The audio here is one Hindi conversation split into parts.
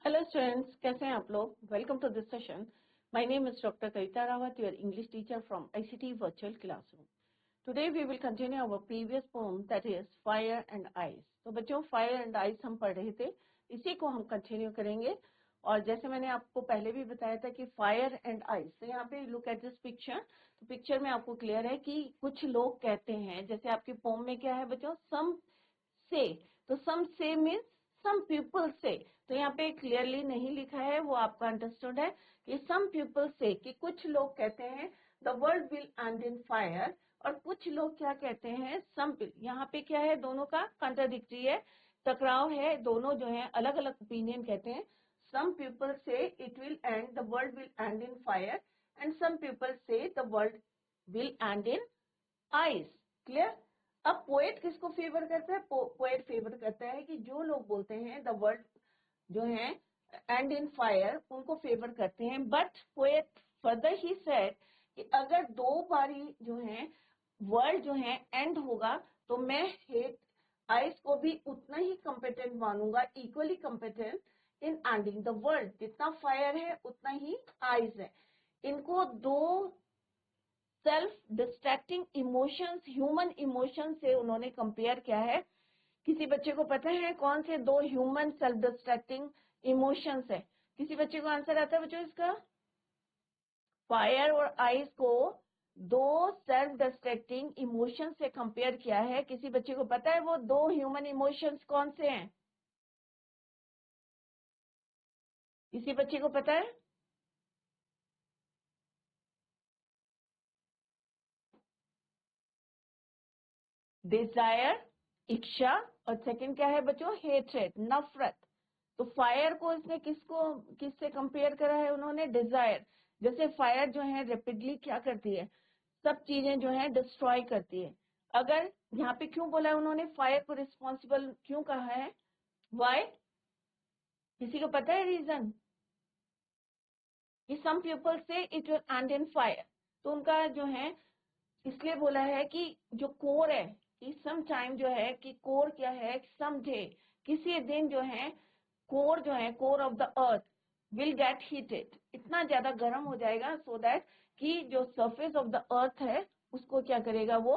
Hello students, कैसे हैं आप लोग? Welcome to this session. My name is Dr. Kavita Rawat, your English teacher from ICT Virtual Classroom. Today we will continue our previous poem, that is Fire and Ice. तो बच्चों Fire and Ice हम पढ़ रहे थे, इसी को हम कंटिन्यू करेंगे। और जैसे मैंने आपको पहले भी बताया था कि फायर एंड आइस, तो यहाँ पे लुक एट दिस पिक्चर। तो पिक्चर में आपको क्लियर है कि कुछ लोग कहते हैं, जैसे आपके पोम में क्या है बच्चों, सम से। तो सम से मीन्स सम पीपल से। तो यहाँ पे क्लियरली नहीं लिखा है, वो आपका अंडरस्टूड है कि सम पीपल से, कि कुछ लोग कहते हैं the world will end in fire, और कुछ लोग क्या कहते हैं सम। यहाँ पे क्या है, दोनों का कंट्राडिक्टरी है, टकराव है, दोनों जो है अलग अलग ओपिनियन कहते हैं। Some people say it will end, the world will end in fire, and some people say the world will end in ice. Clear? अब पोएट किसको फेवर करता है? पोएट फेवर करता है कि जो लोग बोलते हैं द वर्ल्ड जो है एंड इन फायर, उनको फेवर करते हैं। But poet further he said कि अगर दो बारी जो है वर्ल्ड जो है एंड होगा, तो मैं हेट आइस को भी उतना ही कॉम्पिटेंट मानूंगा, equally competent in ending the world. जितना फायर है उतना ही आइस है। इनको दो self distracting emotions, human emotion से उन्होंने कंपेयर किया है। किसी बच्चे को पता है कौन से दो ह्यूमन सेल्फ डिस्ट्रैक्टिंग इमोशंस है? किसी बच्चे को आंसर आता है बच्चों इसका? फायर और आइस को दो सेल्फ डिस्ट्रैक्टिंग इमोशन से कंपेयर किया है। किसी बच्चे को पता है वो दो ह्यूमन इमोशंस कौन से हैं? किसी बच्चे को पता है? डिजायर, इच्छा, और सेकंड क्या है बच्चों? हेट्रेड, नफरत। तो फायर को इसने किससे कंपेयर करा है उन्होंने? डिजायर। जैसे फायर जो है रेपिडली क्या करती है, सब चीजें जो है डिस्ट्रॉय करती है। अगर यहाँ पे क्यों बोला है उन्होंने फायर को रिस्पॉन्सिबल क्यों कहा है? वाई? किसी को पता है रीजन? कि सम people say it will end in fire, तो उनका जो है इसलिए बोला है कि जो कोर है, कि सम टाइम जो है कि कोर क्या है, समझे किसी दिन जो है कोर जो है, core of the earth will get heated, इतना ज्यादा गर्म हो जाएगा सो दैट कि जो सरफेस ऑफ द अर्थ है उसको क्या करेगा, वो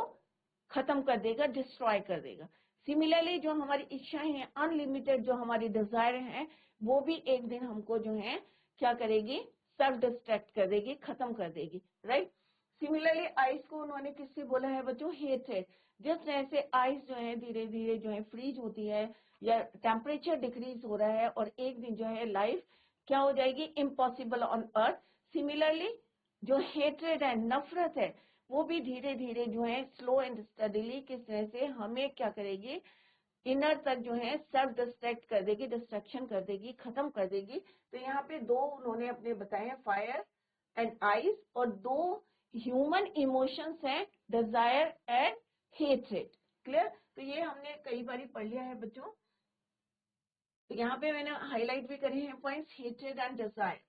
खत्म कर देगा, डिस्ट्रॉय कर देगा। सिमिलरली जो हमारी इच्छाएं हैं अनलिमिटेड, जो हमारी डिजायर है, वो भी एक दिन हमको जो है क्या करेगी, सेल्फ डिस्ट्रैक्ट कर देगी, खत्म कर देगी। राइट? सिमिलरली आइस को उन्होंने किससे बोला है बच्चों? हेट्रेड। जिस तरह से आइस जो है धीरे धीरे जो है फ्रीज होती है, या टेम्परेचर डिक्रीज हो रहा है, और एक दिन जो है लाइफ क्या हो जाएगी, इम्पॉसिबल ऑन अर्थ। सिमिलरली जो हेट्रेड है, नफरत है, वो भी धीरे धीरे जो है स्लो एंड स्टडीली किस तरह से हमें क्या करेगी, इनर तक जो है सेल्फ डिस्ट्रैक्ट कर देगी, डिस्ट्रैक्शन कर देगी, खत्म कर देगी। तो यहाँ पे दो उन्होंने अपने बताए हैं, फायर एंड आइस, और दो ह्यूमन इमोशंस हैं, डिजायर एंड हेट्रेड। क्लियर? तो ये हमने कई बार पढ़ लिया है बच्चों। तो यहाँ पे मैंने हाईलाइट भी करे हैं पॉइंट्स, हेट्रेड एंड डिजायर।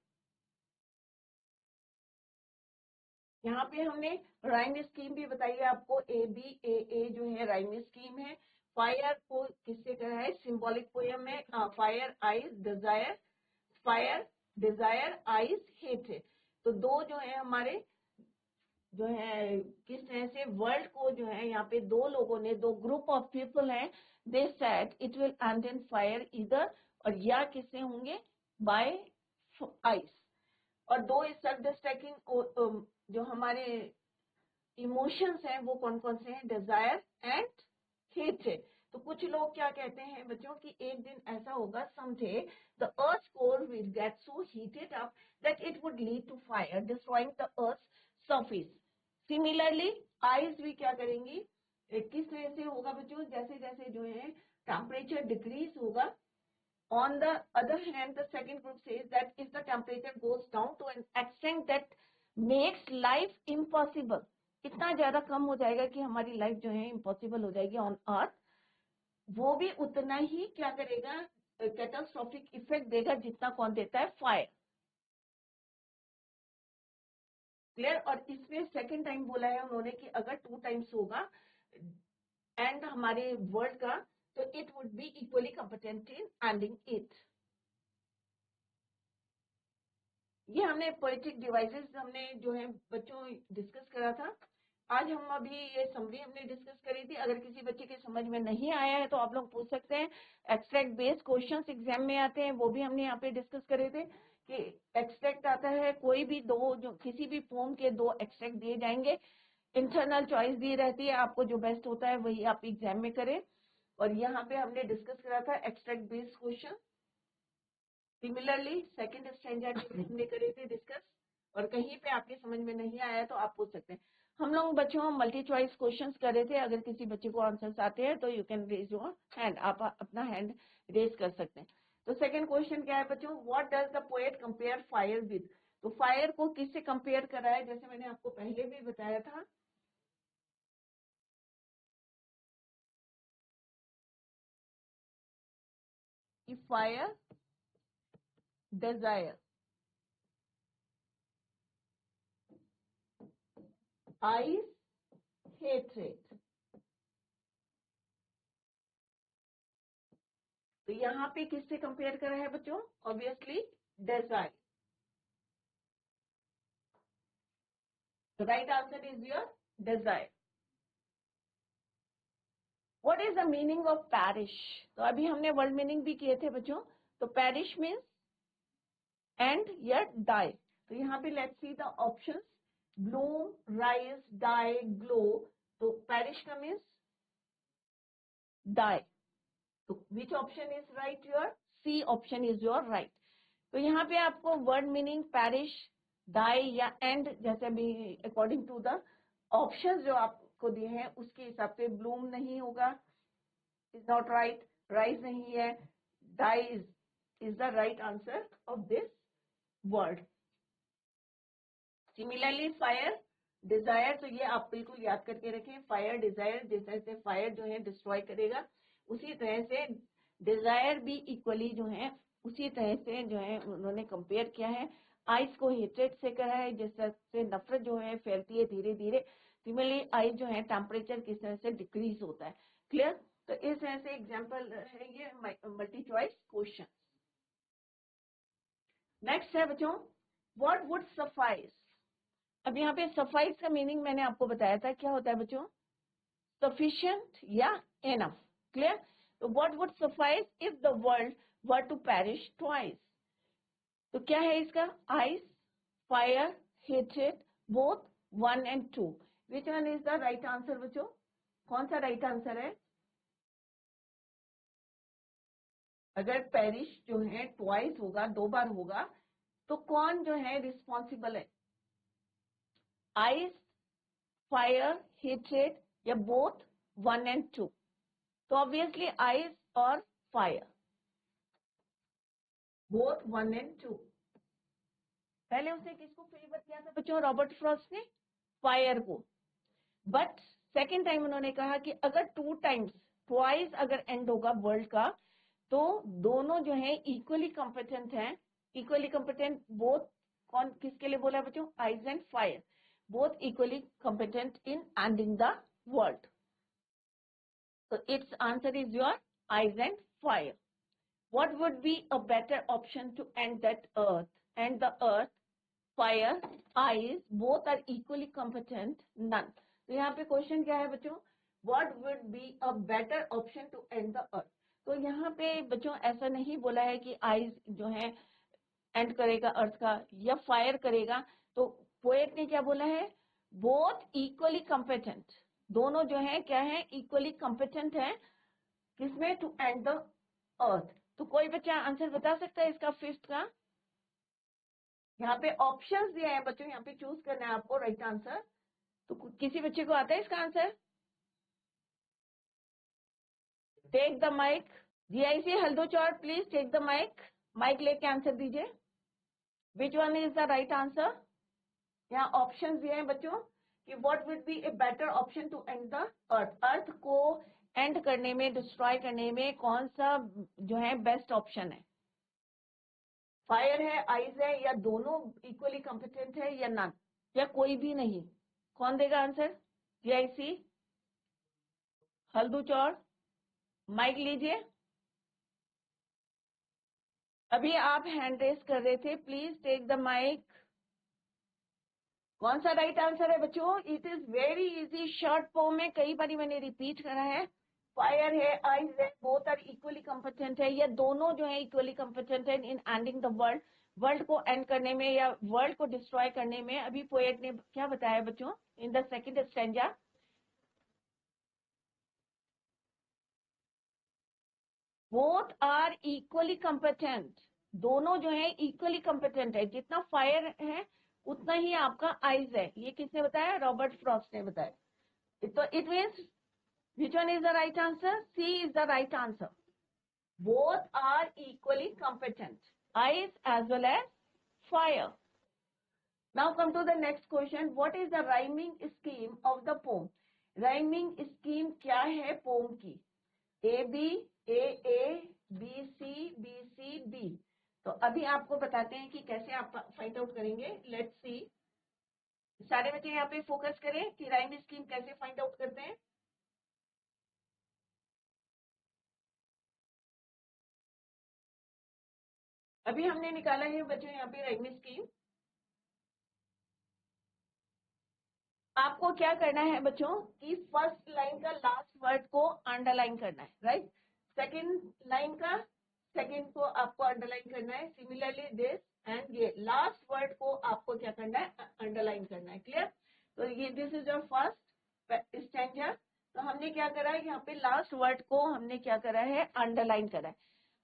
यहाँ पे हमने राइम स्कीम भी बताई है आपको, ABAA जो है राइम स्कीम है। फायर को किससे कहा है? सिंबॉलिक पोयम में, fire ice desire, fire desire ice hatred. तो दो जो है हमारे जो है किस तरह से वर्ल्ड को जो है, यहाँ पे दो लोगों ने, दो ग्रुप ऑफ पीपल हैं, they said it will end in fire इधर, और या किससे होंगे, बाय आइस। और दो सेल्फ डिस्ट्रैक्टिंग जो हमारे इमोशंस हैं वो कौन कौन से हैं? Desire and hatred. तो कुछ लोग क्या कहते हैं बच्चों कि एक दिन ऐसा होगा, समझे the earth core will get so heated up that it would lead to fire destroying the earth surface. Similarly ice भी क्या करेंगी, किस तरह से होगा बच्चों? जैसे जैसे जो है टेम्परेचर डिक्रीज होगा। On the other hand, the second group says that if the temperature goes down to an extent that makes life impossible, इतना ज्यादा कम हो जाएगा कि हमारी लाइफ जो है इम्पॉसिबल हो जाएगी ऑन अर्थ, वो भी उतना ही क्या करेगा, कैटास्ट्रोफिक इफेक्ट देगा जितना कौन देता है? फायर। क्लियर? और इसमें सेकंड टाइम बोला है उन्होंने कि अगर 2 टाइम्स होगा एंड हमारे वर्ल्ड का, तो it would be equally competent in ending it. ये हमने पोएटिक डिवाइसेस हमने जो है बच्चों डिस्कस करा था। आज हम अभी ये समरी हमने डिस्कस करी थी। अगर किसी बच्चे के समझ में नहीं आया है तो आप लोग पूछ सकते हैं। एक्सट्रैक्ट बेस्ड क्वेश्चंस एग्जाम में आते हैं, वो भी हमने यहाँ पे डिस्कस करे थे कि एक्सट्रैक्ट आता है, कोई भी दो जो किसी भी फॉर्म के दो एक्सट्रैक्ट दिए जाएंगे, इंटरनल चॉइस दी रहती है, आपको जो बेस्ट होता है वही आप एग्जाम में करें। और यहाँ पे हमने डिस्कस करा था extract based question. Similarly second standard हमने करे थे डिस्कस, और कहीं पे आपके समझ में नहीं आया तो आप पूछ सकते हैं। हम लोग बच्चों मल्टी चॉइस क्वेश्चंस कर रहे थे। अगर किसी बच्चे को आंसर्स आते हैं तो you can raise your hand, आप अपना हैंड रेज कर सकते हैं। तो सेकंड क्वेश्चन क्या है बच्चों, what does the poet compare fire with. तो फायर को किससे कंपेयर करा है, जैसे मैंने आपको पहले भी बताया था, कि फायर डिजायर, आइस हेट्रेड। तो यहाँ पे किससे कंपेयर करा है बच्चों, obviously desire. The right answer is your desire. What is the meaning of perish? तो अभी हमने वर्ड मीनिंग भी किए थे बच्चों। तो perish means end या die. तो यहाँ पे let's see the options. Bloom, rise, die, glow. तो perish का means die. तो which option is right? Your C option is your right. तो यहाँ पे आपको वर्ड मीनिंग perish, die या end, जैसे अभी अकॉर्डिंग टू द ऑप्शंस जो आपको दिए हैं उसके हिसाब से ब्लूम नहीं होगा, इज नॉट राइट, राइज नहीं है, die is the right answer of this word. Similarly fire desire, तो ये आप बिल्कुल याद करके रखें। फायर डिजायर, जैसे से फायर जो है डिस्ट्रॉय करेगा, उसी तरह से डिजायर भी इक्वली जो है उसी तरह से जो है उन्होंने कंपेयर किया है। आइस को हेट्रेड से करा है, जिस तरह से नफरत जो है फैलती है धीरे धीरे, सिमिलरली आइस जो है टेम्परेचर किस तरह से डिक्रीज होता है। क्लियर? तो इस तरह से एग्जाम्पल है ये मल्टी चॉइस क्वेश्चन। नेक्स्ट है बच्चों, व्हाट वुड सफाइस। अब यहाँ पे सफाइस का मीनिंग मैंने आपको बताया था, क्या होता है बच्चों, सफिशिएंट या एनफ। क्लियर? तो what would suffice if the world were to perish twice. तो क्या है इसका, ice, fire, hatred, both, 1 and 2। Which one is the right answer बच्चों, कौन सा राइट आंसर है? अगर पेरिश जो है ट्वाइस होगा, 2 बार होगा, तो कौन जो है रिस्पॉन्सिबल है, आइस, फायर, हेट्रेड या बोथ, 1 and 2। तो ऑब्वियसली आइस और फायर, बोथ 1 and 2। पहले उसने किसको फेवर किया था बच्चों, रॉबर्ट फ्रॉस्ट ने फायर को। बट सेकेंड टाइम उन्होंने कहा कि अगर 2 times ट्वाइस अगर एंड होगा वर्ल्ड का, तो दोनों जो है इक्वली कॉम्पिटेंट हैं। इक्वली कॉम्पिटेंट बोथ, कौन किसके लिए बोला बच्चों, ice and fire, both equally competent in ending the world. So its answer is your ice and fire. What would be a better option to end that earth? And the earth, fire, ice, both are equally competent, none. तो यहाँ पे क्वेश्चन क्या है बच्चों, what would be a better option to end the earth? तो यहाँ पे बच्चों ऐसा नहीं बोला है कि आइस जो है एंड करेगा अर्थ का या फायर करेगा। तो पोएट ने क्या बोला है, बोथ इक्वली कॉम्पिटेंट, दोनों जो है क्या है, इक्वली कॉम्पिटेंट है किसमें, टू एंड द अर्थ। तो कोई बच्चा आंसर बता सकता है इसका फिफ्थ का? यहाँ पे ऑप्शंस दिए हैं बच्चों, यहाँ पे चूज करना है आपको राइट आंसर। तो किसी बच्चे को आता है इसका answer? Take the mic, GIC Haldochaur, please take the mic, mic लेके आंसर दीजिए। Which one is the right answer? यहाँ ऑप्शन दिए हैं बच्चों कि what would be a better option to end the earth, earth को एंड करने में, डिस्ट्रॉय करने में कौन सा जो है बेस्ट ऑप्शन है, फायर है, आइस है, या दोनों इक्वली कॉम्पिटेंट है, या नन, या कोई भी नहीं। कौन देगा आंसर? जीआईसी हल्दूचौर, माइक लीजिए। अभी आप हैंड रेस कर रहे थे, प्लीज टेक द माइक। कौन सा राइट आंसर है बच्चों? It is very easy. Short form में कई बार मैंने रिपीट करा है। फायर है, आइज है, बोथ आर इक्वली कॉम्पिटेंट है। ये दोनों जो है इक्वली कॉम्पिटेंट है इन एंडिंग द वर्ल्ड। वर्ल्ड को एंड करने में या वर्ल्ड को डिस्ट्रॉय करने में। अभी पोएट ने क्या बताया बच्चों in the second stanza? Both are equally competent. दोनों जो है इक्वली कॉम्पिटेंट है। जितना फायर है उतना ही आपका आइज है। ये किसने बताया? रॉबर्ट फ्रॉस्ट ने बताया। तो it means which one is the right answer? C is the right answer. Both are equally competent. Ice as well as fire. Now come to the next question. What is the rhyming scheme of the poem? Rhyming scheme क्या है poem की? A B A A B C B C B. तो अभी आपको बताते हैं कि कैसे आप फाइंड आउट करेंगे। Let's see. सारे बच्चे यहाँ पे फोकस करें कि राइम स्कीम कैसे फाइंड आउट करते हैं। अभी हमने निकाला है बच्चों यहाँ पे राइम स्कीम। आपको क्या करना है बच्चों कि फर्स्ट लाइन का लास्ट वर्ड को अंडरलाइन करना है, राइट। सेकंड लाइन का सेकंड को आपको अंडरलाइन करना है। सिमिलरली दिस एंड ये लास्ट वर्ड को आपको क्या करना है? अंडरलाइन करना है। क्लियर? तो ये this is your first stanza. तो हमने क्या करा है यहाँ पे लास्ट वर्ड को हमने क्या करा है? अंडरलाइन करा है।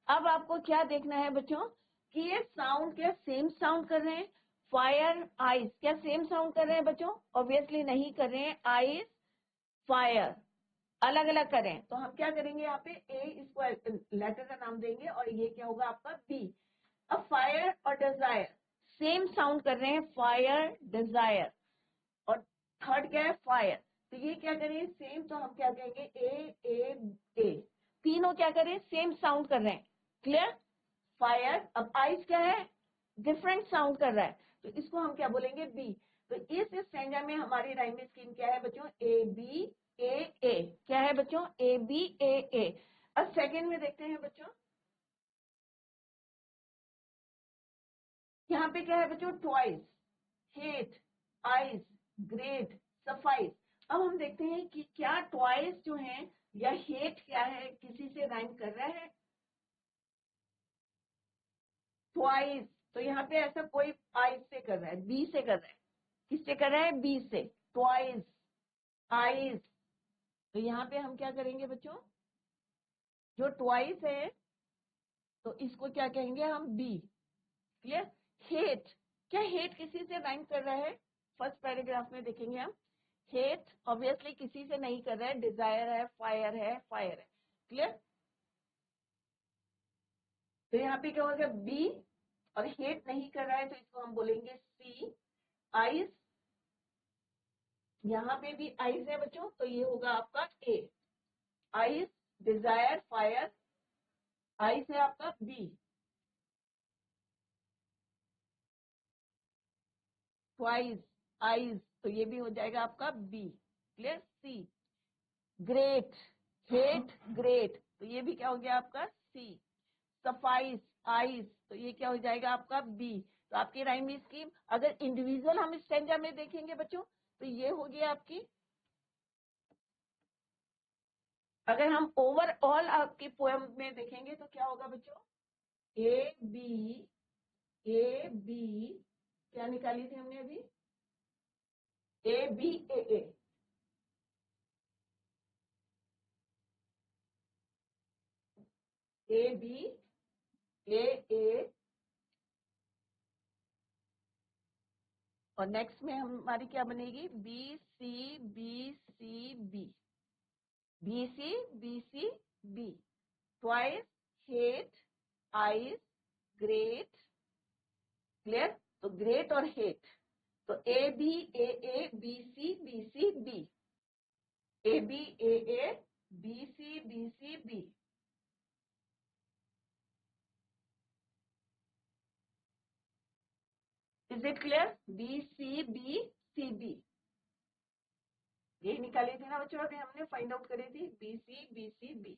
अब आपको क्या देखना है बच्चों कि ये साउंड क्या सेम साउंड कर रहे हैं? फायर आइस क्या सेम साउंड कर रहे हैं बच्चों? ऑब्वियसली नहीं कर रहे हैं। आइस फायर अलग अलग कर रहे हैं। तो हम क्या करेंगे यहाँ पे? ए इसको लेटर का नाम देंगे और ये क्या होगा आपका? बी। अब फायर और डिजायर सेम साउंड कर रहे हैं। Fire Dzire. और थर्ड क्या है? फायर। तो ये क्या करें? सेम। तो हम क्या कहेंगे? ए ए ए। तीनों क्या करें? सेम साउंड कर रहे हैं। क्लियर? फायर। अब आइस क्या है? डिफरेंट साउंड कर रहा है। तो इसको हम क्या बोलेंगे? बी। तो इस स्टैंजा में हमारी राइम स्कीम क्या है बच्चों? ए बी ए ए। क्या है बच्चों? ए बी ए ए। अब सेकंड में देखते हैं बच्चों। यहाँ पे क्या है बच्चों? Twice, hate, eyes, great, suffice. अब हम देखते हैं कि क्या ट्वाइस जो है या हेट क्या है किसी से राइम कर रहा है? ट्वाइस। तो यहाँ पे ऐसा कोई आइज से कर रहा है, बी से कर रहा है। किससे कर रहा है? बी से। Twice, eyes. तो यहाँ पे हम क्या करेंगे बच्चों? जो ट्वाइस है तो इसको क्या कहेंगे हम? बी। क्लियर? हेट क्या हेट किसी से राइम कर रहा है? फर्स्ट पैराग्राफ में देखेंगे हम। हेट ऑब्वियसली किसी से नहीं कर रहा है। डिजायर है, फायर है, फायर है। क्लियर? तो यहाँ पे क्या होगा? बी। और हेट नहीं कर रहा है तो इसको हम बोलेंगे सी। आइज, यहाँ पे भी आइज है बच्चों तो ये होगा आपका A. Eyes, desire, fire. Eyes है आपका बी। Twice, eyes. तो ये भी हो जाएगा आपका B. Clear? C. Great, hate, great. तो ये भी क्या हो गया आपका? सी। Suffice, eyes. तो ये क्या हो जाएगा आपका? बी। तो आपकी राइम स्कीम अगर इंडिविजुअल हम स्टैंजा में देखेंगे बच्चों तो ये हो गया आपकी। अगर हम ओवरऑल आपकी पोएम में देखेंगे तो क्या होगा बच्चों? A B A B. क्या निकाली थी हमने अभी? A B A A. A B A A. और नेक्स्ट में हमारी क्या बनेगी? B C B C B. B C B C B. Twice, hate, eyes, great. Clear? तो ग्रेट और हेट। तो A B A B C B C B. A B A B C B C B. Is it clear? B C B C B. यही निकाली थी ना बच्चों? अभी हमने फाइंड आउट करी थी B C B C B.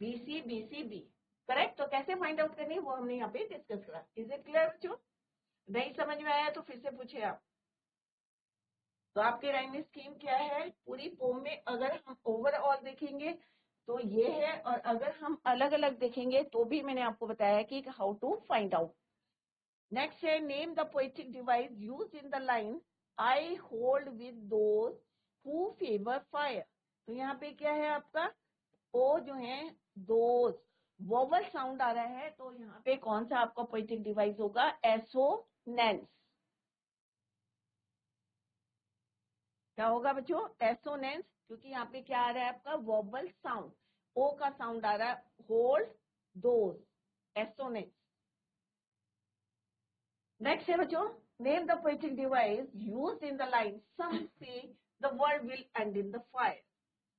B C B C B. Correct. तो कैसे फाइंड आउट करनी है वो हमने यहाँ पे डिस्कस करा। इज इट क्लियर बच्चों? नहीं समझ में आया तो फिर से पूछे आप। तो आपके राइमिंग स्कीम क्या है पूरी पोम में? अगर हम ओवरऑल देखेंगे तो ये है, और अगर हम अलग अलग देखेंगे तो भी मैंने आपको बताया कि how to find out. Next है name the poetic device used in the line I hold with those who favour fire. तो यहाँ पे क्या है आपका ओ जो है दोज वोवल साउंड आ रहा है, तो यहाँ पे कौन सा आपका पोएटिक डिवाइस होगा? एसोनेंस। क्या होगा बच्चों? एसोनेंस, क्योंकि यहाँ पे क्या आ रहा है आपका वोबल साउंड, ओ का साउंड आ रहा है, होल्ड दोज, एसोनेंस। नेक्स्ट है बच्चों name the poetic device used in the line some say the world will end in the fire.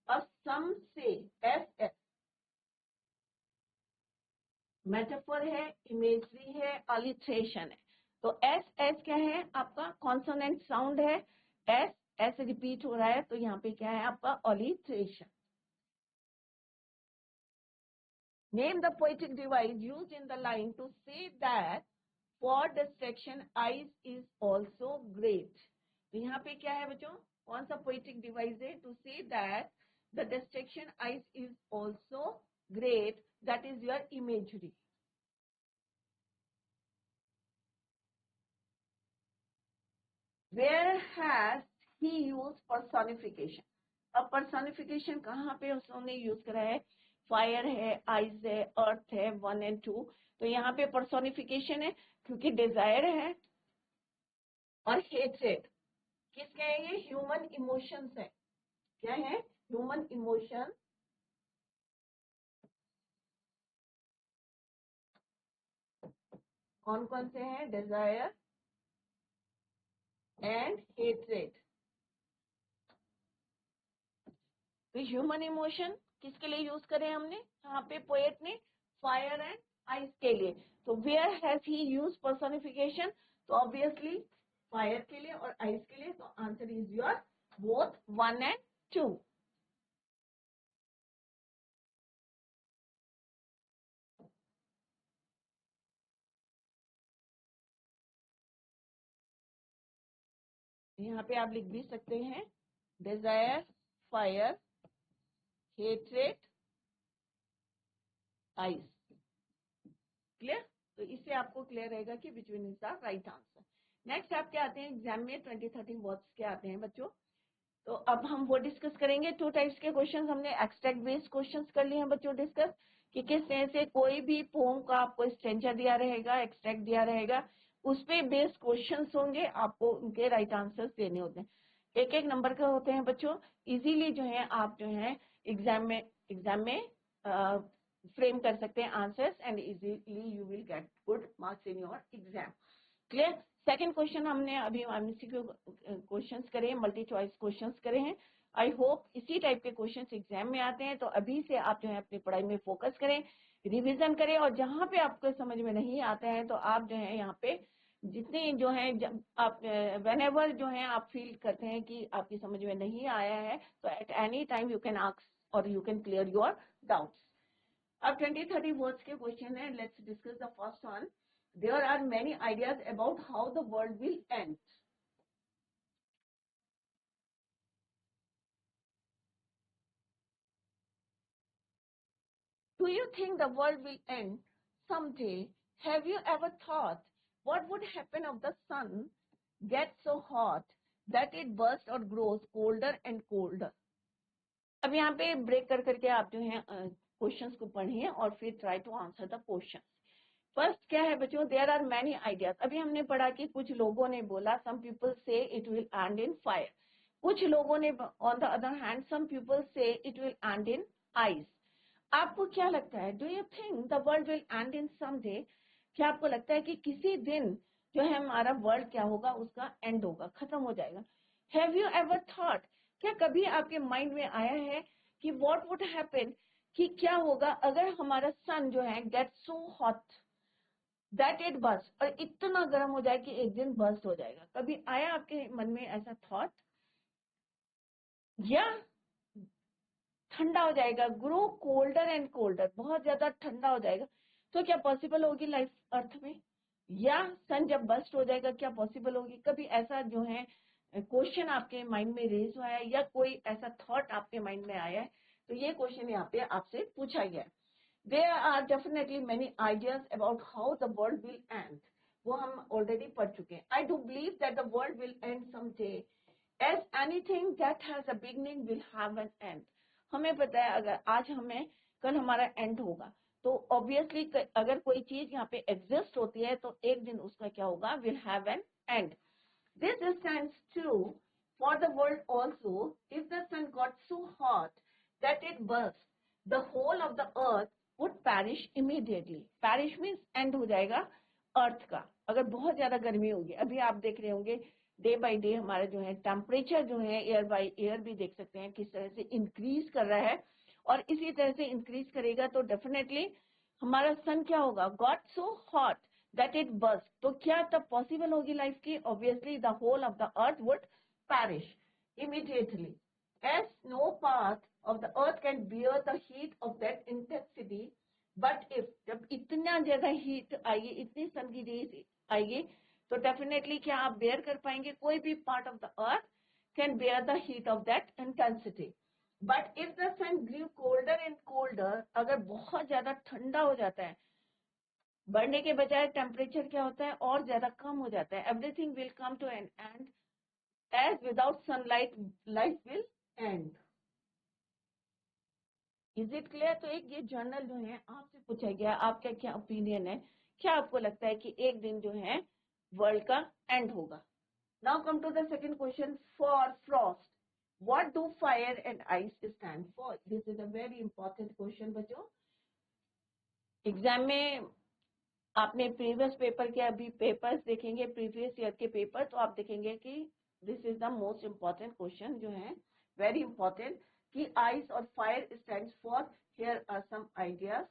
अब some say S S metaphor है, इमेजरी है, अलिट्रेशन है। तो एस एस क्या है आपका? कॉन्सोनेंट साउंड है, एस एस रिपीट हो रहा है, तो यहाँ पे क्या है आपका? Alliteration. Name the poetic device used in the line to say that for distraction ice is also great. तो यहाँ पे क्या है बच्चों? कौन सा poetic device है? To say that the distraction ice is also great. That is your imagery. Where has he used personification? अब personification कहाँ पे उसने यूज करा है? फायर है, आइज है, अर्थ है, 1 and 2। तो यहाँ पे पर्सोनिफिकेशन है क्योंकि डिजायर है और हेट्रेड। किसके हैं ये? ह्यूमन इमोशंस है। क्या है? Human emotion. कौन कौन से हैं? Desire and hatred. तो ह्यूमन इमोशन किसके लिए यूज करें हमने? यहाँ पे पोएट ने फायर एंड आइस के लिए। तो where has he use personification? तो ऑब्वियसली फायर के लिए और आइस के लिए। तो answer is your both 1 and 2। यहाँ पे आप लिख भी सकते हैं desire, fire, hatred, ice. Clear? तो इससे आपको क्लियर रहेगा कि which one is the right answer. Next आपके आते हैं एग्जाम में 20-30 वर्ड्स के आते हैं बच्चों। तो अब हम वो डिस्कस करेंगे। 2 टाइप्स के क्वेश्चंस हमने एक्सट्रैक्ट बेस्ड क्वेश्चंस कर लिए हैं बच्चों डिस्कस, कि किस तरह से कोई भी पोम का आपको स्ट्रेंचर दिया रहेगा, एक्सट्रैक्ट दिया रहेगा, उस पे बेस्ड क्वेश्चंस होंगे, आपको उनके राइट आंसर्स देने होते हैं। एक एक नंबर के होते हैं बच्चों। इजीली जो है आप जो है एग्जाम में फ्रेम कर सकते हैं answers, and easily you will get good marks in your exam. Clear? Second question हमने अभी एमसीक्यू क्वेश्चंस करे हैं, मल्टी चॉइस क्वेश्चंस करे हैं। आई होप इसी टाइप के क्वेश्चंस एग्जाम में आते हैं, तो अभी से आप जो है अपनी पढ़ाई में फोकस करें, रिवीजन करें, और जहां पे आपको समझ में नहीं आता है तो आप जो है यहाँ पे जितने जो है आप व्हेनेवर जो है आप फील करते हैं कि आपकी समझ में नहीं आया है, तो at any time you can ask और you can clear your doubts. अब 20-30 वर्ड्स के क्वेश्चन है। Let's discuss the first one. There are many ideas about how the world will end. Do you think the world will end someday? Have you ever thought what would happen if the sun gets so hot that it bursts or grows colder and colder? अब यहाँ पे ब्रेक कर करके आप जो है क्वेश्चंस को पढ़िए और फिर try to answer the question. First क्या है बच्चों? There are many ideas. अभी हमने पढ़ा कि कुछ लोगों ने बोला some people say it will end in fire, कुछ लोगों ने on the other hand some people say it will end in ice. आपको क्या लगता है? Do you think the world will end in some day? क्या आपको लगता है कि किसी दिन जो है हमारा वर्ल्ड क्या होगा? उसका एंड होगा, खत्म हो जाएगा। Have you ever thought? क्या कभी आपके माइंड में आया है कि व्हाट वुड हैपन, कि क्या होगा अगर हमारा सन जो है get so hot that it burst, और इतना गर्म हो जाए कि एक दिन बर्स्ट हो जाएगा? कभी आया आपके मन में ऐसा थॉट? या ठंडा हो जाएगा, ग्रो कोल्डर एंड कोल्डर, बहुत ज्यादा ठंडा हो जाएगा, तो क्या पॉसिबल होगी लाइफ अर्थ में? या सन जब बस्ट हो जाएगा क्या पॉसिबल होगी? कभी ऐसा जो है क्वेश्चन आपके माइंड में रेज हुआ है या कोई ऐसा थॉट आपके माइंड में आया है? तो ये क्वेश्चन यहाँ पे आपसे पूछा गया है। There are definitely many ideas about how the world will end. वो हम ऑलरेडी पढ़ चुके हैं। I do believe that the world will end someday. As anything that has a beginning will have an end. हमें पता है अगर आज हमें कल हमारा एंड होगा, तो ऑब्वियसली अगर कोई चीज यहाँ पे एग्जिस्ट होती है तो एक दिन उसका क्या होगा, will have an and. This stands true for the world also. If the sun got so hot that it burst, the whole of the earth would perish immediately. Perish means end हो जाएगा अर्थ का. अगर बहुत ज्यादा गर्मी होगी, अभी आप देख रहे होंगे डे बाय डे हमारा जो है टेम्परेचर जो है एयर बाय एयर भी देख सकते हैं किस तरह से इंक्रीज कर रहा है, और इसी तरह से इंक्रीज करेगा तो डेफिनेटली हमारा सन क्या होगा, got so hot that it burst. तो क्या तब पॉसिबल होगी लाइफ की? Obviously the whole of the earth would perish immediately, as no part of the earth can bear the heat of that intensity. But if जब इतना ज्यादा हीट आएगी, इतनी सन की रेज आएगी, तो डेफिनेटली क्या आप बेयर कर पाएंगे? कोई भी part of the earth can bear the heat of that intensity. But if the sun grew colder and colder, अगर बहुत ज्यादा ठंडा हो जाता है, बढ़ने के बजाय टेम्परेचर क्या होता है और ज्यादा कम हो जाता है, everything will come to an end, as without sunlight life will end. Is it clear? तो एक ये जर्नल जो है आपसे पूछा गया, आपका क्या ओपिनियन है, क्या आपको लगता है कि एक दिन जो है वर्ल्ड का एंड होगा? Now come to the second question. For Frost what do fire and ice stand for? This is a very important question बच्चों. एग्जाम में आपने प्रीवियस पेपर के अभी पेपर्स देखेंगे, प्रीवियस ईयर के पेपर, तो आप देखेंगे कि this is the most important question जो है, वेरी इंपॉर्टेंट, कि आइस और fire stands for. Here are some ideas.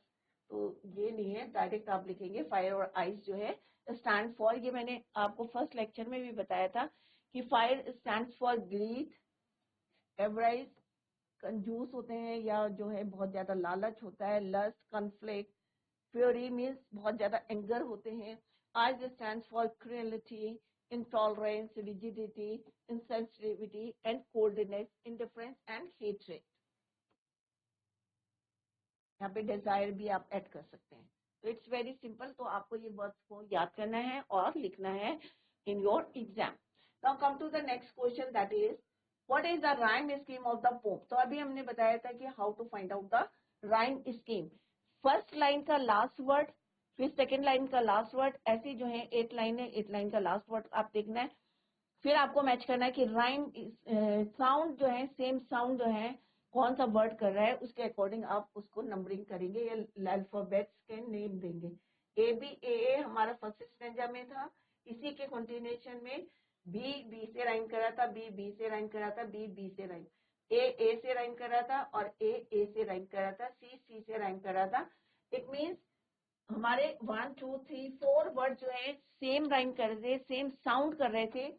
तो ये नहीं है डायरेक्ट आप लिखेंगे फायर और आइस जो है स्टैंड फॉर. ये मैंने आपको फर्स्ट लेक्चर में भी बताया था कि फायर स्टैंड्स फॉर ग्रीड, एवराइज, कंजूस होते हैं या जो है बहुत ज्यादा लालच होता है, लस्ट, कॉन्फ्लिक्ट, फ्यूरी मीन्स बहुत ज्यादा एंगर होते हैं. Eyes stands for cruelty, intolerance, rigidity, insensitivity and coldness, indifference and hatred. यहाँ पे डिजायर भी आप ऐड कर सकते हैं. तो इट्स वेरी सिंपल. तो आपको ये वर्ड्स को याद करना है और लिखना है in your exam. Now come to the next question, that is what is the rhyme scheme of the poem? तो अभी हमने बताया था कि how to find out the rhyme scheme. First line का लास्ट वर्ड, फिर सेकेंड लाइन का लास्ट वर्ड, ऐसी जो है 8 लाइन है, 8 लाइन का लास्ट वर्ड आप देखना है. फिर आपको मैच करना है कि राइम साउंड जो है, सेम साउंड जो है कौन सा वर्ड कर रहा है, उसके अकॉर्डिंग आप उसको नंबरिंग करेंगे या अल्फाबेट्स के नेम देंगे. ए बी ए हमारा फर्स्ट स्टैंजा में था, इसी के कंटिन्यूएशन में बी बी से राइम करा था, बी बी से राइम करा था, बी बी से राइम, ए से राइम करा था और ए से राइम करा था, सी से राइम करा था. इट मीन्स हमारे 1 2 3 4 वर्ड जो है सेम राइम कर रहे थे, सेम साउंड कर रहे थे,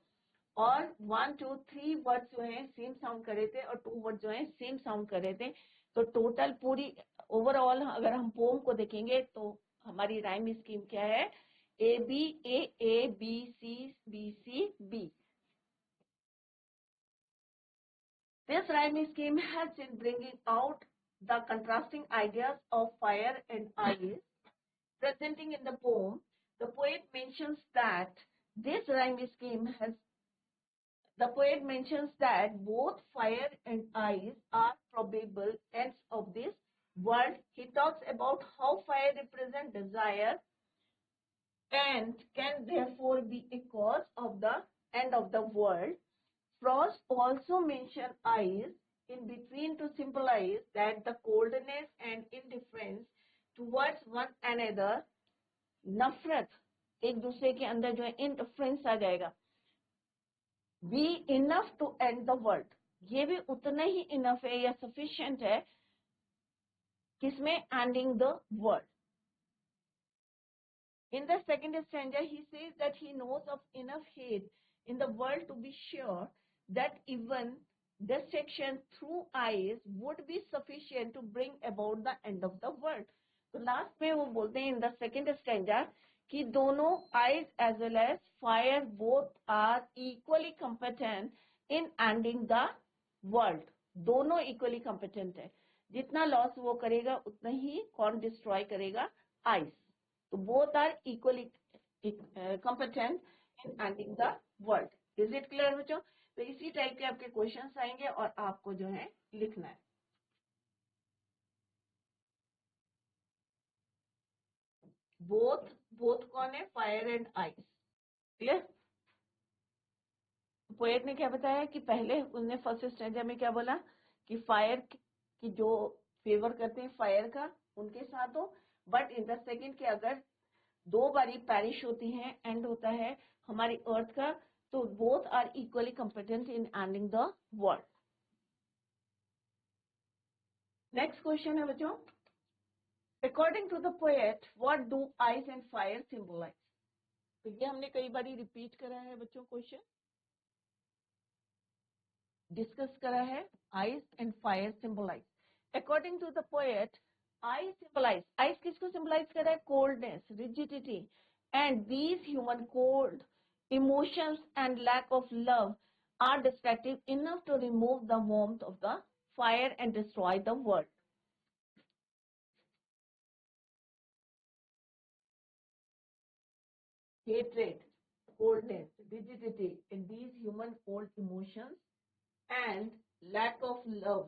और 1 2 3 वर्ड जो है सेम साउंड कर रहे थे और 2 वर्ड जो है सेम साउंड कर रहे थे. तो टोटल पूरी ओवरऑल अगर हम पोम को देखेंगे तो हमारी राइम स्कीम क्या है? A B C B. This rhyme scheme helps in bringing out the contrasting ideas of fire and ice presenting in the poem. The poet mentions that this rhyme scheme has The poet mentions that both fire and ice are probable ends of this world. He talks about how fire represents desire and can therefore be a cause of the end of the world. Frost also mentions ice in between to symbolize that the coldness and indifference towards one another, नफरत, एक दूसरे के अंदर जो है इंडिफरेंस आ जाएगा. Be enough to end the world. ये भी उतना ही इनफ है या सफिशिएंट है किसमें? Ending the world. In the second stanza, he says that he knows of enough hate in the world to be sure that even destruction through eyes would be sufficient to bring about the end of the world. तो लास्ट में वो बोलते हैं इन द सेकेंड स्टैंडा कि दोनों eyes as well as fire both are equally competent in ending the world. दोनों equally competent है. जितना लॉस वो करेगा उतना ही कौन डिस्ट्रॉय करेगा? आइस. तो both are equally competent in ending the world. Is it clear बच्चों? तो इसी टाइप के आपके क्वेश्चंस आएंगे और आपको जो है लिखना है. बोथ कौन है? Fire and ice. Clear? Poet ने क्या बताया कि पहले उसने फर्स्ट स्टैंडर्ड में क्या बोला कि फायर की जो फेवर करते हैं फायर का उनके साथ हो, बट इन द सेकेंड के अगर 2 बारी पैरिश होती हैं, एंड होता है हमारी अर्थ का, तो both are equally competent in ending the world. Next question है बच्चों, according to the poet what do ice and fire symbolize? तो ये हमने कई बारी रिपीट करा है बच्चों, क्वेश्चन डिस्कस करा है. Ice and fire symbolize. According to the poet ice symbolize, ice किसको सिंबलाइज कर रहा है? Coldness, rigidity, and these human cold emotions and lack of love are destructive enough to remove the warmth of the fire and destroy the world. Hatred, coldness, rigidity in these human cold emotions and lack of love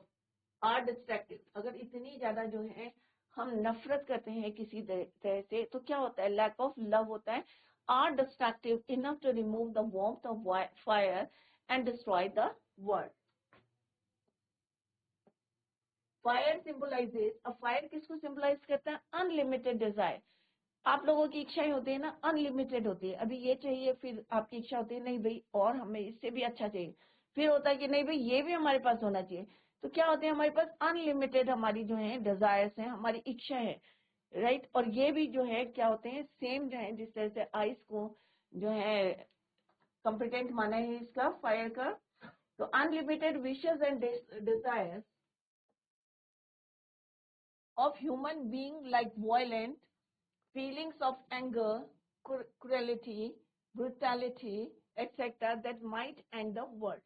are destructive. अगर इतनी ज्यादा जो है हम नफरत करते हैं किसी तरह से, तो क्या होता है? लैक ऑफ लव होता है. Are destructive enough to remove the warmth of fire and destroy the world. Fire symbolizes, अब फायर किसको सिंबलाइज करता है? Unlimited desire. आप लोगों की इच्छाएं होती है ना, अनलिमिटेड होती है. अभी ये चाहिए, फिर आपकी इच्छा होती है नहीं भाई और हमें इससे भी अच्छा चाहिए, फिर होता है कि नहीं भाई ये भी हमारे पास होना चाहिए. तो क्या होते हैं? हमारे पास अनलिमिटेड हमारी जो है डिजायर्स हैं, हमारी इच्छा है, राइट. और ये भी जो है क्या होते हैं? सेम जो है, जिस तरह से आइस को जो है कॉम्पिटेंट माना है इसका फायर का, तो unlimited wishes and desires of human being like violent feelings of anger, cruelty, brutality, etc. that might end the world.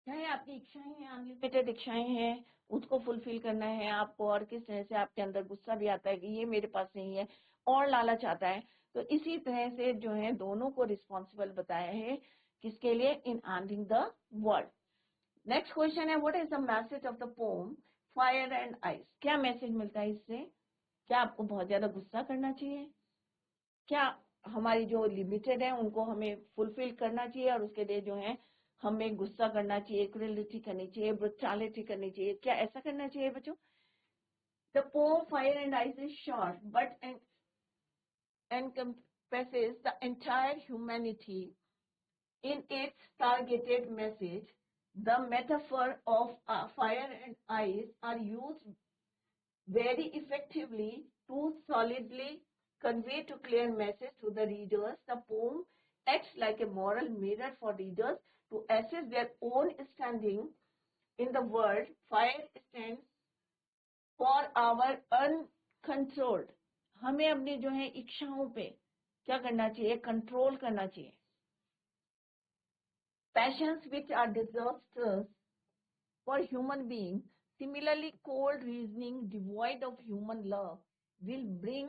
चाहे आपकी इच्छाएं हैं, अनलिमिटेड इच्छाएं हैं, उसको फुलफिल करना है आपको, और किस तरह से आपके अंदर गुस्सा भी आता है कि ये मेरे पास नहीं है, और लालच आता है. तो इसी तरह से जो है दोनों को रिस्पॉन्सिबल बताया है किसके लिए? In ending the world. Next question है, what is the message of the poem fire and ice? क्या मैसेज मिलता है इससे? क्या आपको बहुत ज्यादा गुस्सा करना चाहिए? क्या हमारी जो लिमिटेड है उनको हमें फुलफिल करना चाहिए और उसके लिए जो है हमें गुस्सा करना चाहिए, क्रूरलिटी करनी चाहिए, ब्रुटैलिटी करनी चाहिए? क्या ऐसा करना चाहिए बच्चों? The poem fire and ice is short but encompasses the entire humanity in its targeted message. The metaphor of fire and ice are used very effectively to solidly convey to clear message to the readers. The poem acts like a moral mirror for readers to assess their own standing in the world. Fire stands for our uncontrolled. हमें अपनी जो है इच्छाओं पे क्या करना चाहिए? कंट्रोल करना चाहिए. Passions which are disastrous for human beings. Similarly, cold reasoning devoid of human love will bring,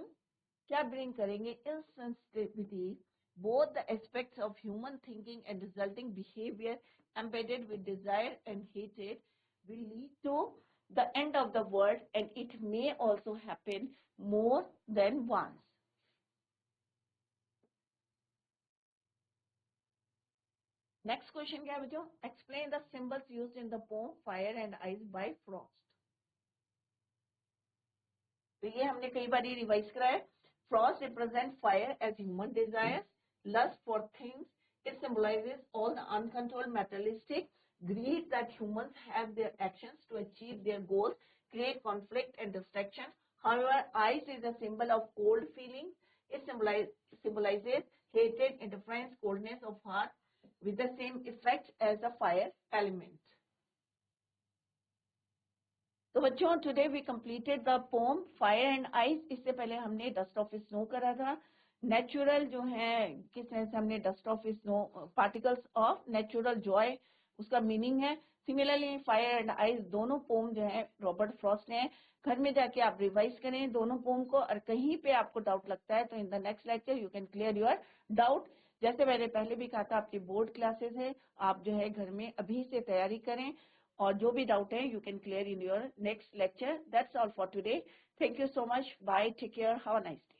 क्या bring करेंगे? Insensitivity. Both the aspects of human thinking and resulting behavior embedded with desire and hatred will lead to the end of the world, and it may also happen more than once. Next question क्या है बच्चों? Explain the symbols used in the poem Fire and Ice by Frost. तो ये हमने कई बार रिवाइज करा है. Frost represents fire as human desires, lust for things. It symbolizes all the uncontrolled materialistic greed that humans have their actions to achieve their goals, create conflict and distraction. However, ice is a symbol of cold feelings. It symbolizes hatred, indifference, coldness of heart, with the same effect as a fire element. तो बच्चों, today we completed the poem fire and ice. इससे पहले हमने डस्ट ऑफ स्नो करा था. नेचुरल जो है, किस तरह से हमने dust of snow, particles of natural Joy, उसका मीनिंग है. सिमिलरली फायर एंड आइस दोनों पोम जो है रॉबर्ट फ्रॉस्ट ने. घर में जाके आप रिवाइज करें दोनों पोम को, और कहीं पे आपको डाउट लगता है तो in the next lecture you can clear your doubt. जैसे मैंने पहले भी कहा था, आपकी बोर्ड क्लासेस है, आप जो है घर में अभी से तैयारी करें, और जो भी डाउट है you can clear in your next lecture. That's all for today. Thank you so much. Bye. Take care. Have a nice day.